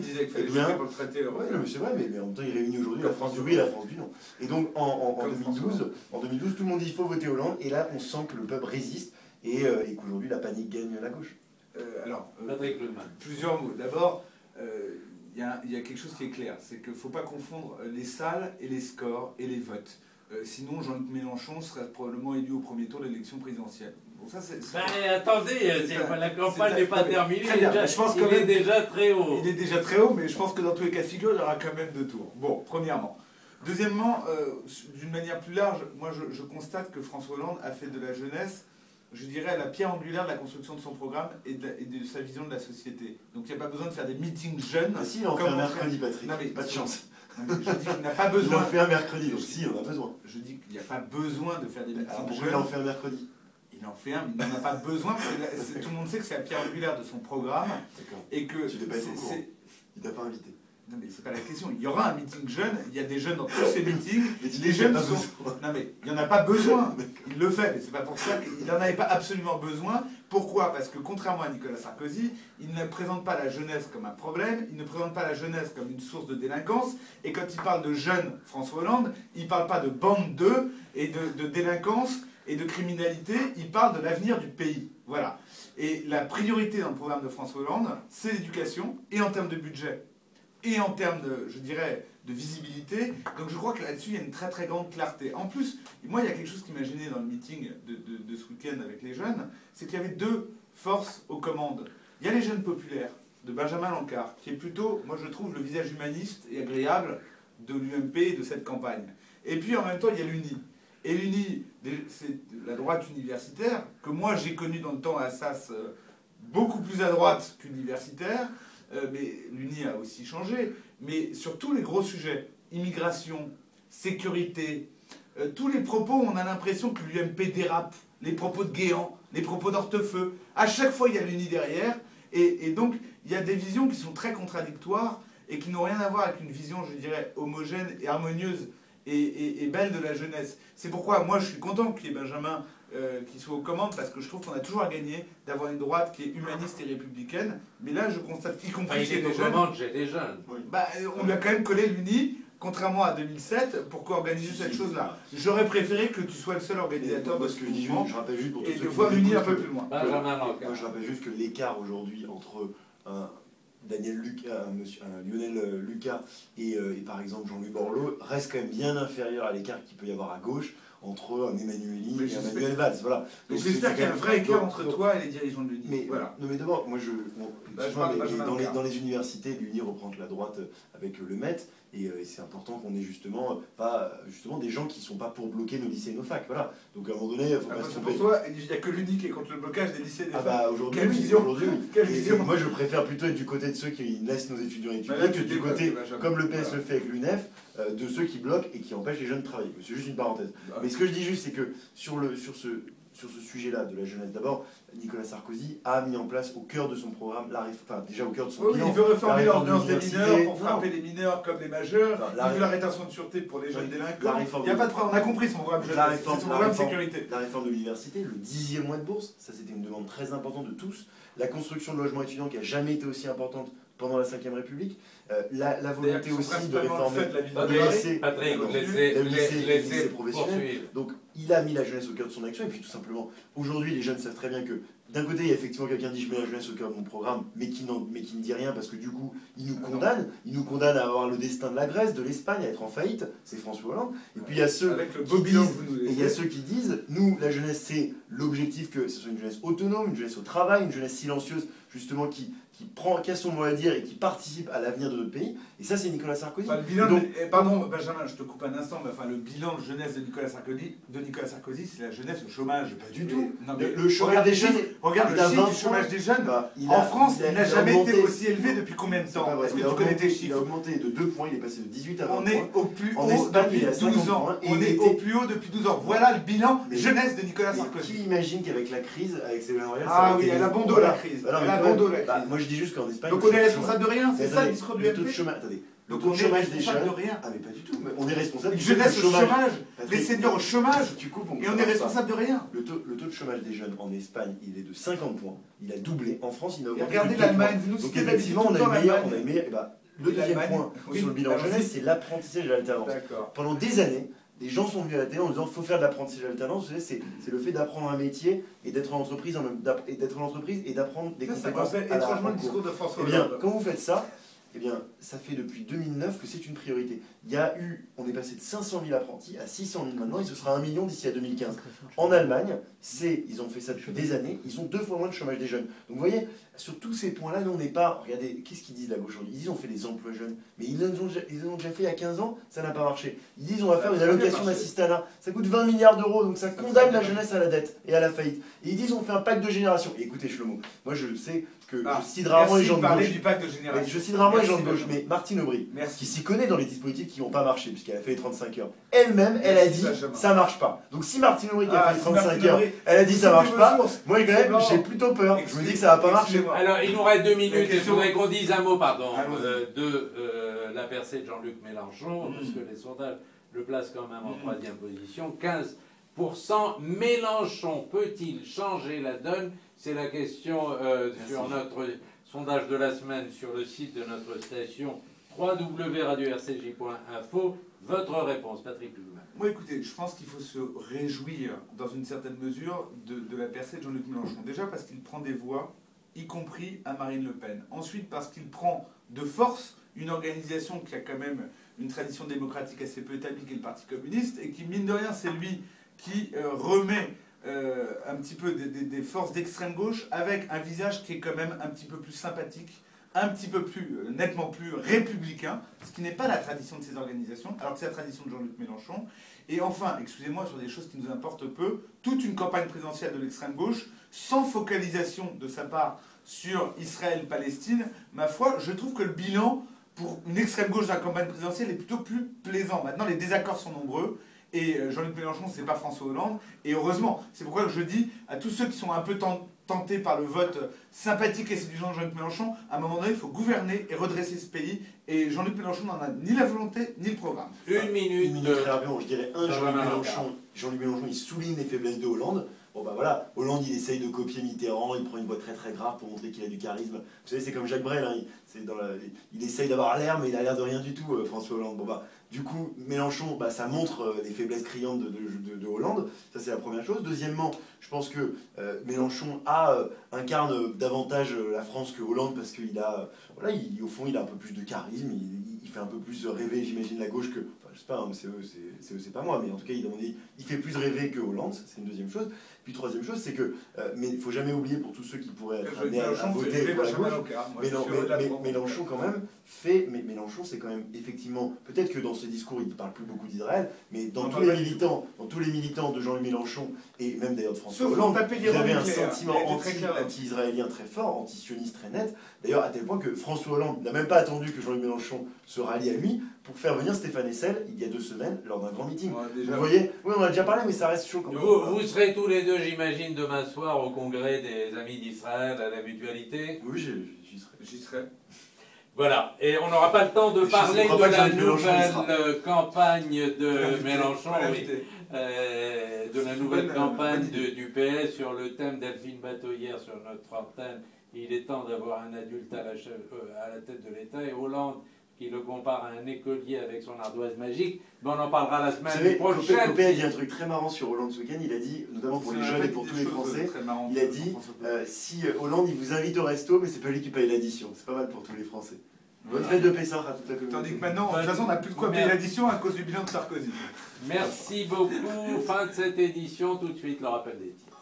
disait qu'il fallait voter pour le traité européen. Ouais, c'est vrai, mais en même temps, il réunit aujourd'hui la France du oui et la France du non. Et donc, en 2012, tout le monde dit qu'il faut voter Hollande, et là, on sent que le peuple résiste, et qu'aujourd'hui, la panique gagne la gauche. Plusieurs mots. D'abord, il y a quelque chose qui est clair, c'est qu'il ne faut pas confondre les salles et les scores et les votes. Sinon, Jean-Luc Mélenchon serait probablement élu au premier tour de l'élection présidentielle. Bon, ça, attendez, la campagne n'est pas terminée, il est déjà très haut. Il est déjà très haut, mais je pense que dans tous les cas de figure, il y aura quand même 2 tours. Bon, premièrement. Deuxièmement, d'une manière plus large, moi je constate que François Hollande a fait de la jeunesse, je dirais, la pierre angulaire de la construction de son programme et de sa vision de la société. Donc il n'y a pas besoin de faire des meetings jeunes. Ah si, il en fait un mercredi, Patrick. Non, mais, pas de chance. Je dis qu'il n'a pas besoin. Il en fait un mercredi, donc si, on a besoin. Je dis qu'il n'y a pas besoin de faire des meetings jeunes. Pourquoi il en fait un mercredi? Il en fait un, mais il n'en a pas besoin, parce que tout le monde sait que c'est la pierre angulaire de son programme. Et que tu n'es pas au courant. Il t'a pas invité. Non mais c'est pas la question, il y aura un meeting jeune, il y a des jeunes dans tous ces meetings, les jeunes sont... Non mais il n'y en a pas besoin, il le fait, mais c'est pas pour ça qu'il n'en avait pas absolument besoin. Pourquoi? Parce que contrairement à Nicolas Sarkozy, il ne présente pas la jeunesse comme un problème, il ne présente pas la jeunesse comme une source de délinquance, et quand il parle de jeunes, François Hollande, il ne parle pas de bande d'eux et de délinquance et de criminalité, il parle de l'avenir du pays. Voilà. Et la priorité dans le programme de François Hollande, c'est l'éducation, et en termes de budget, et en termes de, je dirais, de visibilité. Donc je crois que là-dessus, il y a une très très grande clarté. En plus, moi, il y a quelque chose qui m'a gêné dans le meeting de ce week-end avec les jeunes, c'est qu'il y avait 2 forces aux commandes. Il y a les jeunes populaires, de Benjamin Lancard, qui est plutôt, moi je trouve, le visage humaniste et agréable de l'UMP et de cette campagne. Et puis en même temps, il y a l'UNI. Et l'UNI, c'est la droite universitaire, que moi j'ai connue dans le temps à Assas, beaucoup plus à droite qu'universitaire, mais l'UNI a aussi changé. Mais sur tous les gros sujets, immigration, sécurité, tous les propos, on a l'impression que l'UMP dérape. Les propos de Guéant, les propos d'Hortefeux. À chaque fois, il y a l'UNI derrière. Et donc, il y a des visions qui sont très contradictoires et qui n'ont rien à voir avec une vision, je dirais, homogène et harmonieuse et belle de la jeunesse. C'est pourquoi moi, je suis content qu'il y ait Benjamin qui soit aux commandes, parce que je trouve qu'on a toujours à gagner d'avoir une droite qui est humaniste et républicaine. Mais là, je constate qu'y compris chez les jeunes... Oui. Bah, on lui a quand même collé l'UNI, contrairement à 2007, pour organiser cette chose-là. J'aurais préféré que tu sois le seul organisateur de ce mouvement, je rappelle juste pour et de voir l'UNI un peu plus loin. Moi, je rappelle juste que l'écart aujourd'hui entre Lionel Lucas et par exemple Jean-Louis Borloo reste quand même bien inférieur à l'écart qu'il peut y avoir à gauche entre un Emmanuel Elie et un Manuel Valls. Voilà. J'espère qu'il y a un vrai écart entre toi et les dirigeants de l'UNI. Mais, voilà. Non mais d'abord, moi dans les universités, l'UNI reprend la droite avec le Met, et c'est important qu'on ait justement des gens qui ne sont pas pour bloquer nos lycées et nos facs. Voilà. Donc à un moment donné, il ne faut pas se tromper. Pour toi, il n'y a que l'UNI qui est contre le blocage des lycées et des facs. Bah aujourd'hui, quelle vision, moi je préfère plutôt être du côté de ceux qui laissent nos étudiants étudier que du côté, comme le PS le fait avec l'UNEF, de ceux qui bloquent et qui empêchent les jeunes de travailler. C'est juste une parenthèse. Mais ce que je dis juste, c'est que sur ce sujet-là de la jeunesse, d'abord, Nicolas Sarkozy a mis en place au cœur de son programme, déjà au cœur de son bilan, il veut réformer l'ordonnance des mineurs pour frapper les mineurs comme les majeurs, il veut la rétention de sûreté pour les jeunes délinquants. Il n'y a pas de problème, on a compris son programme jeunesse, c'est son programme sécurité. La réforme de l'université, le 10e mois de bourse, ça c'était une demande très importante de tous, la construction de logements étudiants qui n'a jamais été aussi importante pendant la 5ème République, la volonté aussi de réformer les lycées professionnels. Donc il a mis la jeunesse au cœur de son action, et puis tout simplement, aujourd'hui les jeunes savent très bien que d'un côté il y a effectivement quelqu'un qui dit je mets la jeunesse au cœur de mon programme, mais qui ne dit rien parce que du coup il nous condamne à avoir le destin de la Grèce, de l'Espagne, à être en faillite, c'est François Hollande. Et puis il y a ceux qui disent nous la jeunesse c'est l'objectif que ce soit une jeunesse autonome, une jeunesse au travail, une jeunesse silencieuse justement qui a son mot à dire et qui participe à l'avenir de notre pays. Et ça, c'est Nicolas Sarkozy. Enfin, le bilan pardon, Benjamin, je te coupe un instant, mais enfin, le bilan de jeunesse de Nicolas Sarkozy, c'est la jeunesse au chômage. Pas du tout. Non, mais le chômage des jeunes. Regarde le chiffre du chômage des jeunes. En France, il n'a jamais été aussi élevé depuis combien de temps? Est-ce que tu connais tes chiffres? Il a augmenté de 2 points, il est passé de 18 à 20 points. On est au plus haut depuis 12 ans. On est au plus haut depuis 12 ans. Voilà le bilan jeunesse de Nicolas Sarkozy. Qui imagine qu'avec la crise, avec Ségolène Royal, ah oui, elle a bon dos la crise. Elle a bon dos la crise. Moi je dis juste qu'en Espagne... Donc on est responsable de rien, c'est ça le discours du le taux de chômage. Attendez. Donc on est responsable de rien. Ah mais pas du tout, on est responsable du jeunesse au chômage, les seniors au chômage, et on est responsable de rien. Le taux de chômage des jeunes en Espagne, il est de 50 points, il a doublé, en France il a augmenté. Regardez l'Allemagne, vous nous donc effectivement on a le meilleur, le deuxième point sur le bilan jeunesse, c'est l'apprentissage et l'alternance. Pendant des années, les gens sont venus à la télé en disant qu'il faut faire de l'apprentissage et de l'alternance, c'est le fait d'apprendre un métier et d'être en entreprise et d'apprendre des compétences à la étrangement le discours de François Hollande. Eh bien, quand vous faites ça, eh bien, ça fait depuis 2009 que c'est une priorité. On est passé de 500 000 apprentis à 600 000 maintenant, et ce sera 1 million d'ici à 2015. En Allemagne, ils ont fait ça depuis des années, ils ont 2 fois moins de chômage des jeunes. Donc vous voyez, sur tous ces points-là, nous on n'est pas... Regardez, qu'est-ce qu'ils disent la gauche aujourd'hui? Ils disent on fait des emplois jeunes, mais ils l'ont déjà fait il y a 15 ans, ça n'a pas marché. Ils disent on va faire une allocation d'assistanat, ça coûte 20 milliards d'euros, donc ça condamne la jeunesse à la dette et à la faillite. Et ils disent on fait un pacte de génération. Et écoutez Shlomo, moi je sais que je cite rarement les gens de gauche. Du pacte de génération. Je cite rarement les gens de gauche, mais Martine Aubry, qui s'y connaît dans les dispositifs qui n'ont pas marché, puisqu'elle a fait les 35 heures, elle-même, elle a dit ça marche pas. Donc si Martine Aubry qui a fait les 35 heures, elle a dit ça marche pas, moi quand même j'ai plutôt peur. Je me dis que ça va pas marcher. Alors il nous reste 2 minutes et je voudrais qu'on dise un mot, de la percée de Jean-Luc Mélenchon, parce que les sondages le placent quand même en 3e position, 15%. Mélenchon peut-il changer la donne? C'est la question sur notre sondage de la semaine sur le site de notre station www.radio-rcj.info. Votre réponse, Patrick Lugman. Moi, écoutez, je pense qu'il faut se réjouir, dans une certaine mesure, de la percée de Jean-Luc Mélenchon. Déjà parce qu'il prend des voix, y compris à Marine Le Pen. Ensuite, parce qu'il prend de force une organisation qui a quand même une tradition démocratique assez peu établie, qui est le Parti communiste, et qui, mine de rien, c'est lui qui remet un petit peu des forces d'extrême gauche avec un visage qui est quand même un petit peu plus sympathique, un petit peu plus, nettement plus républicain, ce qui n'est pas la tradition de ces organisations, alors que c'est la tradition de Jean-Luc Mélenchon. Et enfin, excusez-moi, sur des choses qui nous importent peu, toute une campagne présidentielle de l'extrême gauche, sans focalisation de sa part sur Israël-Palestine, ma foi, je trouve que le bilan pour une extrême gauche de la campagne présidentielle est plutôt plus plaisant. Maintenant, les désaccords sont nombreux, et Jean-Luc Mélenchon, c'est pas François Hollande, et heureusement. C'est pourquoi je dis à tous ceux qui sont un peu tentés par le vote sympathique et séduisant de Jean-Luc Mélenchon, à un moment donné, il faut gouverner et redresser ce pays, et Jean-Luc Mélenchon n'en a ni la volonté, ni le programme. Une minute très rapidement, je dirais Jean-Luc Mélenchon, il souligne les faiblesses de Hollande. Bon bah voilà, Hollande il essaye de copier Mitterrand, il prend une voix très très grave pour montrer qu'il a du charisme. Vous savez, c'est comme Jacques Brel, hein, il essaye d'avoir l'air, mais il a l'air de rien du tout, François Hollande. Bon bah, du coup, Mélenchon, bah, ça montre les faiblesses criantes de Hollande, ça c'est la première chose. Deuxièmement, je pense que Mélenchon incarne davantage la France que Hollande, parce qu'il a, voilà, au fond, il a un peu plus de charisme, il fait un peu plus rêver, j'imagine, la gauche que... je sais pas, hein, c'est pas moi, mais en tout cas, il fait plus rêver que Hollande, c'est une deuxième chose. Puis troisième chose, c'est que, mais il ne faut jamais oublier pour tous ceux qui pourraient être amenés à voter pour la gauche, Mélenchon quand même mais Mélenchon c'est quand même effectivement, peut-être que dans ce discours il ne parle plus beaucoup d'Israël, mais dans tous les militants de Jean-Luc Mélenchon, et même d'ailleurs de François Hollande, vous avez un sentiment anti-israélien très fort, anti-sioniste très net, d'ailleurs à tel point que François Hollande n'a même pas attendu que Jean-Luc Mélenchon se rallie à lui pour faire venir Stéphane Hessel il y a 2 semaines lors d'un grand meeting. Vous voyez, oui on a déjà parlé mais ça reste chaud quand même. Vous serez tous les deux, j'imagine, demain soir au congrès des Amis d'Israël à la Mutualité. Oui, j'y serai. Voilà, et on n'aura pas le temps de parler de la nouvelle campagne de Mélenchon, de la nouvelle campagne du PS sur le thème d'Elphine Bateau hier sur notre antenne. Il est temps d'avoir un adulte à la tête de l'État, et Hollande qui le compare à un écolier avec son ardoise magique, mais on en parlera la semaine prochaine. Copé a dit un truc très marrant sur Hollande ce week-end, il a dit, notamment pour les jeunes et pour tous les Français, il a dit, si Hollande il vous invite au resto, mais c'est pas lui qui paye l'addition, c'est pas mal pour tous les Français. Bonne fête de Pessah à toute la communauté. Tandis que maintenant, de toute façon, on n'a plus de quoi payer l'addition à cause du bilan de Sarkozy. Merci beaucoup, fin de cette édition, tout de suite le rappel des titres.